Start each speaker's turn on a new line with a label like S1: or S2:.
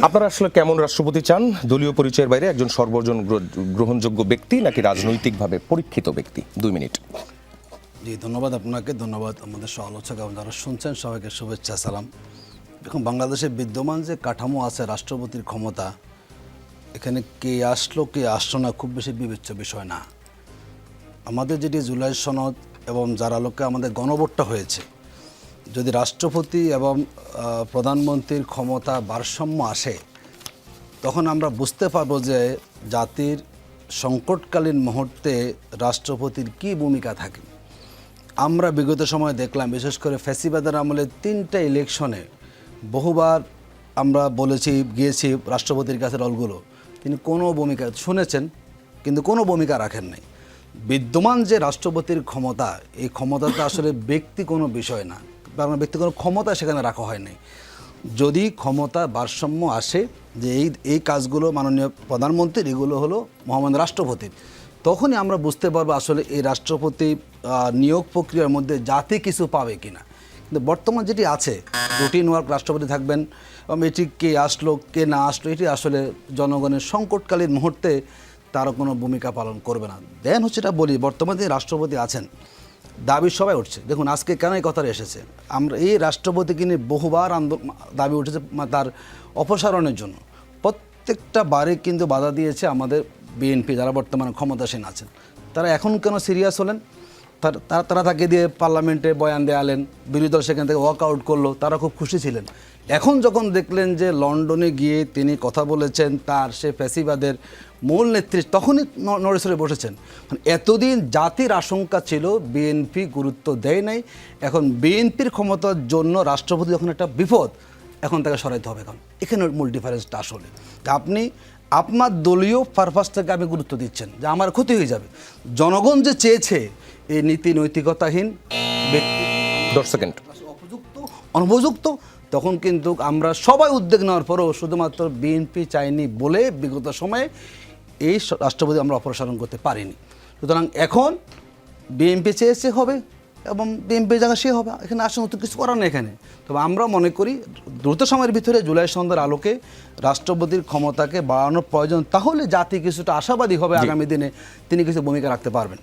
S1: আপনারা আসলে কেমন রাষ্ট্রপতি চান? দলীয় পরিচয়ের বাইরে একজন সর্বজন গ্রহণযোগ্য ব্যক্তি নাকি রাজনৈতিকভাবে পরীক্ষিত ব্যক্তি? 2 মিনিট।
S2: জি, ধন্যবাদ আপনাকে, ধন্যবাদ আমাদের সহ-আলোচক এবং যারা শুনছেন সবাইকে শুভেচ্ছা সালাম। দেখুন, বাংলাদেশে বিদ্যমান যে কাঠামো আছে রাষ্ট্রপতির ক্ষমতা, এখানে কে আসলো কে আসলো না খুব বেশি বিবেচ্য বিষয় না। আমাদের যেটি জুলাই সনদ এবং যার আলোকে আমাদের গণভোটটা হয়েছে, যদি রাষ্ট্রপতি এবং প্রধানমন্ত্রীর ক্ষমতা ভারসাম্য আসে, তখন আমরা বুঝতে পারবো যে জাতির সংকটকালীন মুহূর্তে রাষ্ট্রপতির কী ভূমিকা থাকে। আমরা বিগত সময় দেখলাম, বিশেষ করে ফ্যাসিবাদের আমলে 3টা ইলেকশনে বহুবার আমরা গিয়েছি রাষ্ট্রপতির কাছে দলগুলো, তিনি কোনো ভূমিকা শুনেছেন কিন্তু কোনো ভূমিকা রাখেন নাই। বিদ্যমান যে রাষ্ট্রপতির ক্ষমতা, এই ক্ষমতাটা আসলে ব্যক্তি কোনো বিষয় না, ব্যক্তি কোনো ক্ষমতা সেখানে রাখা হয় নাই। যদি ক্ষমতা ভারসাম্য আসে যে এই কাজগুলো মাননীয় প্রধানমন্ত্রীর, এগুলো হলো মহামান্য রাষ্ট্রপতির, তখনই আমরা বুঝতে পারবো আসলে এই রাষ্ট্রপতি নিয়োগ প্রক্রিয়ার মধ্যে জাতি কিছু পাবে কিনা। কিন্তু বর্তমান যেটি আছে, রুটিন ওয়ার্ক, রাষ্ট্রপতি থাকবেন এবং এটি কে আসলো কে না আসলো, এটি আসলে জনগণের সংকটকালীন মুহূর্তে তারও কোনো ভূমিকা পালন করবে না। দেন হচ্ছে, এটা বলি, বর্তমানে যে রাষ্ট্রপতি আছেন, দাবি সবাই উঠছে। দেখুন, আজকে কেন এই কথাটা এসেছে, আমরা এই রাষ্ট্রপতিকে নিয়ে বহুবার দাবি উঠেছে তার অপসারণের জন্য। প্রত্যেকটা বারে কিন্তু বাধা দিয়েছে আমাদের বিএনপি, যারা বর্তমানে ক্ষমতাসীন আছেন। তারা এখন কেন সিরিয়াস হলেন? তারা তাকে দিয়ে পার্লামেন্টে বয়ান দেয়ালেন, বিরোধী দল সেখান থেকে ওয়াক আউট করলো, তারা খুব খুশি ছিলেন। এখন যখন দেখলেন যে লন্ডনে গিয়ে তিনি কথা বলেছেন তার সে ফ্যাসিবাদের মূল নেতৃত্ব, তখনই নড়েচড়ে বসেছেন। এতদিন জাতির আশঙ্কা ছিল, বিএনপি গুরুত্ব দেয় নাই। এখন বিএনপির ক্ষমতার জন্য রাষ্ট্রপতি যখন একটা বিপদ, এখন তাকে সরাইতে হবে। এখন এখানে মূল ডিফারেন্সটা আসলে আপনি আপনার দলীয় পারপাসটাকে আপনি গুরুত্ব দিচ্ছেন যে আমার ক্ষতি হয়ে যাবে। জনগণ যে চেয়েছে এই নীতি নৈতিকতাহীন ব্যক্তি
S1: 10 সেকেন্ড
S2: অনুপযুক্ত, তখন কিন্তু আমরা সবাই উদ্যোগ নেওয়ার পরেও শুধুমাত্র বিএনপি চাইনি বলে বিগত সময়ে এই রাষ্ট্রপতি আমরা অপসারণ করতে পারিনি। সুতরাং এখন বিএনপি চেয়েছে হবে এবং বিএনপির জায়গা সে হবে, এখানে আসলে নতুন কিছু করার নেই এখানে। তবে আমরা মনে করি দ্রুত সময়ের ভিতরে জুলাই সন্ধ্যার আলোকে রাষ্ট্রপতির ক্ষমতাকে বাড়ানোর প্রয়োজন, তাহলে জাতি কিছুটা আশাবাদী হবে, আগামী দিনে তিনি কিছু ভূমিকা রাখতে পারবেন।